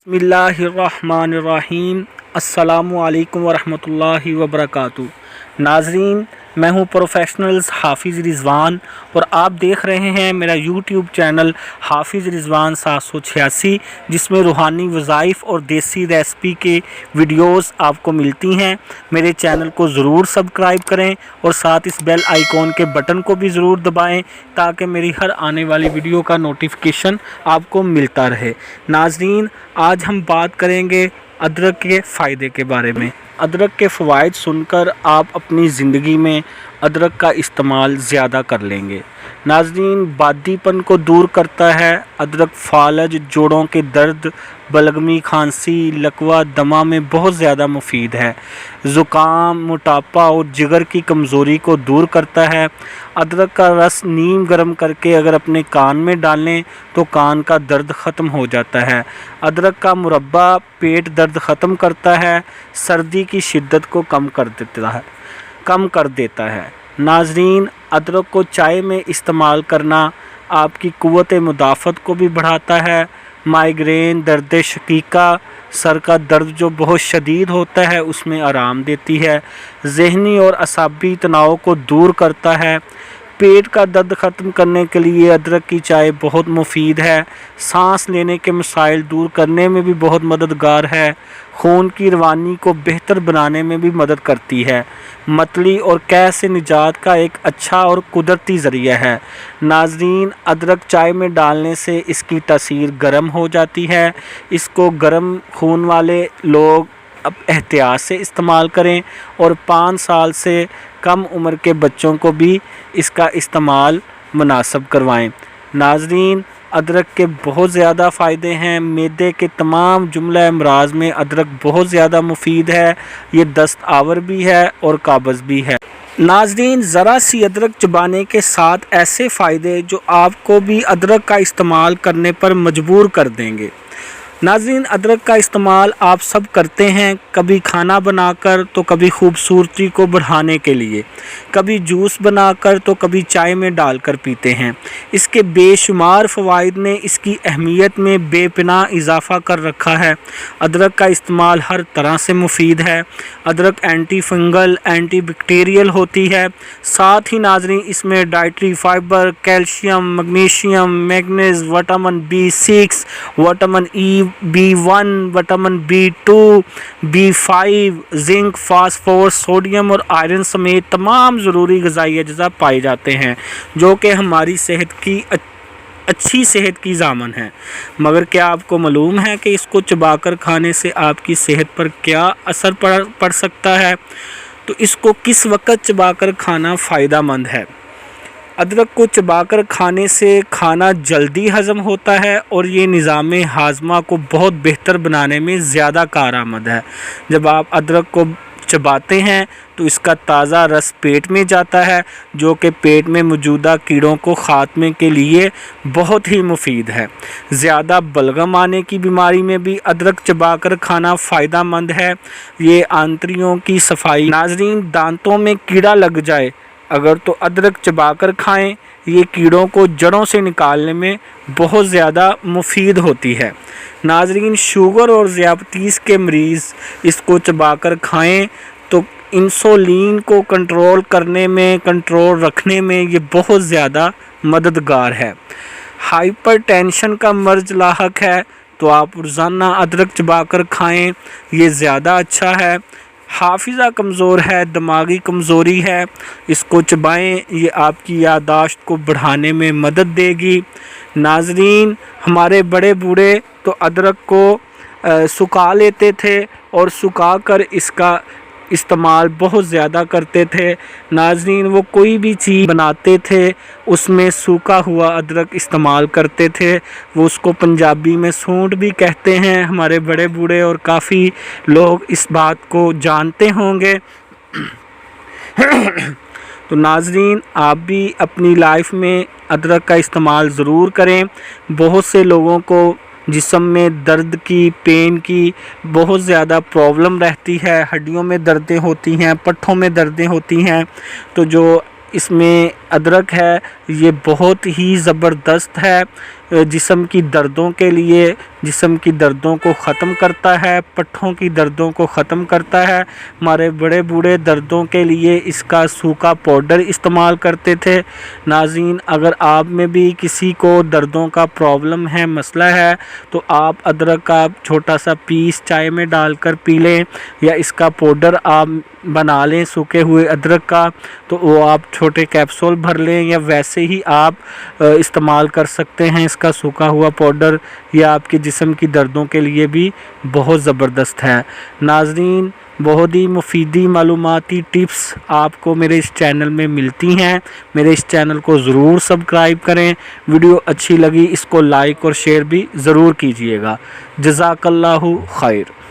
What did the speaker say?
बिस्मिल्लाहिर्रहमानिर्रहीम। अस्सलामुअलैकुम वरहमतुल्लाहि वबरकातुहू। नाज़रीन, मैं हूं प्रोफेशनल्स हाफिज़ रिज़वान और आप देख रहे हैं मेरा यूट्यूब चैनल हाफिज़ रिज़वान 786, जिसमें रूहानी वज़ाइफ और देसी रेसिपी के वीडियोस आपको मिलती हैं। मेरे चैनल को ज़रूर सब्सक्राइब करें और साथ इस बेल आइकॉन के बटन को भी ज़रूर दबाएं ताकि मेरी हर आने वाली वीडियो का नोटिफिकेशन आपको मिलता रहे। नाज़रीन, आज हम बात करेंगे अदरक के फ़ायदे के बारे में। अदरक के फ़वाइद सुनकर आप अपनी ज़िंदगी में अदरक का इस्तेमाल ज़्यादा कर लेंगे। नाज़रीन, बादीपन को दूर करता है। अदरक फालज, जोड़ों के दर्द, बलगमी, खांसी, लकवा, दमा में बहुत ज़्यादा मुफीद है। ज़ुकाम, मोटापा और जिगर की कमज़ोरी को दूर करता है। अदरक का रस नीम गर्म करके अगर अपने कान में डालें तो कान का दर्द ख़त्म हो जाता है। अदरक का मुरब्बा पेट दर्द ख़त्म करता है। सर्दी की शिद्दत को कम कर देता है। नाज़रीन, अदरक को चाय में इस्तेमाल करना आपकी क़ुव्वत मुदाफ़त को भी बढ़ाता है। माइग्रेन, दर्द शकीका, सर का दर्द जो बहुत शदीद होता है उसमें आराम देती है। ज़हनी और असाबी तनाव को दूर करता है। पेट का दर्द ख़त्म करने के लिए अदरक की चाय बहुत मुफीद है। सांस लेने के मसाइल दूर करने में भी बहुत मददगार है। खून की रवानी को बेहतर बनाने में भी मदद करती है। मतली और कैं से निजात का एक अच्छा और कुदरती ज़रिया है। नाज़रीन, अदरक चाय में डालने से इसकी तासीर गर्म हो जाती है। इसको गर्म खून वाले लोग अब एहतियात से इस्तेमाल करें और 5 साल से कम उम्र के बच्चों को भी इसका इस्तेमाल मुनासिब करवाएं। नाज़रीन, अदरक के बहुत ज़्यादा फ़ायदे हैं। मैदे के तमाम जुमला अमराज में अदरक बहुत ज़्यादा मुफीद है। ये दस्त आवर भी है और काबज़ भी है। नाज़रीन, ज़रा सी अदरक चबाने के साथ ऐसे फ़ायदे जो आपको भी अदरक का इस्तेमाल करने पर मजबूर कर देंगे। नाज़रीन, अदरक का इस्तेमाल आप सब करते हैं, कभी खाना बनाकर तो कभी खूबसूरती को बढ़ाने के लिए, कभी जूस बनाकर तो कभी चाय में डालकर पीते हैं। इसके बेशुमार फ़वाइद ने इसकी अहमियत में बेपनाह इजाफ़ा कर रखा है। अदरक का इस्तेमाल हर तरह से मुफीद है। अदरक एंटी फंगल, एंटी बैक्टीरियल होती है। साथ ही नाज़रीन, इसमें dietary fibre, calcium, magnesium, manganese, vitamin B6, vitamin E, B1, vitamin B2, B5, zinc, phosphorus, sodium और आयरन समेत तमाम ज़रूरी ग़िज़ाई अज्जा पाए जाते हैं जो कि हमारी सेहत की अच्छी सेहत की ज़ामन है। मगर क्या आपको मालूम है कि इसको चबाकर खाने से आपकी सेहत पर क्या असर पड़ सकता है? तो इसको किस वक़्त चबाकर खाना फ़ायदा मंद है? अदरक को चबाकर खाने से खाना जल्दी हज़म होता है और ये निज़ाम हाज़मा को बहुत बेहतर बनाने में ज़्यादा कारआमद है। जब आप अदरक को चबाते हैं तो इसका ताज़ा रस पेट में जाता है जो कि पेट में मौजूदा कीड़ों को ख़ात्मे के लिए बहुत ही मुफीद है। ज़्यादा बलगम आने की बीमारी में भी अदरक चबाकर खाना फ़ायदा मंद है। ये आंतड़ियों की सफाई। नाज़रीन, दांतों में कीड़ा लग जाए अगर तो अदरक चबाकर खाएं। ये कीड़ों को जड़ों से निकालने में बहुत ज़्यादा मुफीद होती है। नाज़रीन, शुगर और ज़ियाबतीस के मरीज़ इसको चबाकर खाएं तो इंसुलिन को कंट्रोल रखने में ये बहुत ज़्यादा मददगार है। हाइपरटेंशन का मर्ज़ लाहक है तो आप रोज़ाना अदरक चबाकर खाएं, ये ज़्यादा अच्छा है। हाफिज़ा कमज़ोर है, दिमागी कमज़ोरी है, इसको चबाएं, ये आपकी याददाश्त को बढ़ाने में मदद देगी। नाज़रीन, हमारे बड़े बूढ़े तो अदरक को सुखा लेते थे और सुखा कर इसका इस्तेमाल बहुत ज़्यादा करते थे। नाज़रीन, वो कोई भी चीज़ बनाते थे उसमें सूखा हुआ अदरक इस्तेमाल करते थे। वो उसको पंजाबी में सूंठ भी कहते हैं। हमारे बड़े बूढ़े और काफ़ी लोग इस बात को जानते होंगे। तो नाज़रीन, आप भी अपनी लाइफ में अदरक का इस्तेमाल ज़रूर करें। बहुत से लोगों को जिस्म में दर्द की, पेन की बहुत ज़्यादा प्रॉब्लम रहती है। हड्डियों में दर्दें होती हैं, पट्ठों में दर्दें होती हैं। तो जो इसमें ادرک ہے یہ بہت ہی زبردست ہے جسم کی دردوں کے لیے، جسم کی دردوں کو ختم کرتا ہے، پٹھوں کی دردوں کو ختم کرتا ہے۔ ہمارے بڑے بوڑھے دردوں کے لیے اس کا سوکھا پاؤڈر استعمال کرتے تھے۔ ناظرین، اگر آپ میں بھی کسی کو دردوں کا پرابلم ہے، مسئلہ ہے، تو آپ ادرک کا چھوٹا سا پیس چائے میں ڈال کر پی لیں، یا اس کا پاؤڈر آپ بنا لیں سوکھے ہوئے ادرک کا، تو وہ آپ چھوٹے کیپسول بھر لیں، یا ویسے ہی آپ استعمال کر سکتے ہیں اس کا سوکھا ہوا پاؤڈر۔ یہ آپ کے جسم کی دردوں کے لیے بھی بہت زبردست ہے۔ ناظرین، بہت ہی مفیدی معلوماتی ٹپس آپ کو میرے اس چینل میں ملتی ہیں۔ میرے اس چینل کو ضرور سبسکرائب کریں۔ ویڈیو اچھی لگی اس کو لائک اور شیئر بھی ضرور کیجیے گا۔ جزاک اللہ خیر۔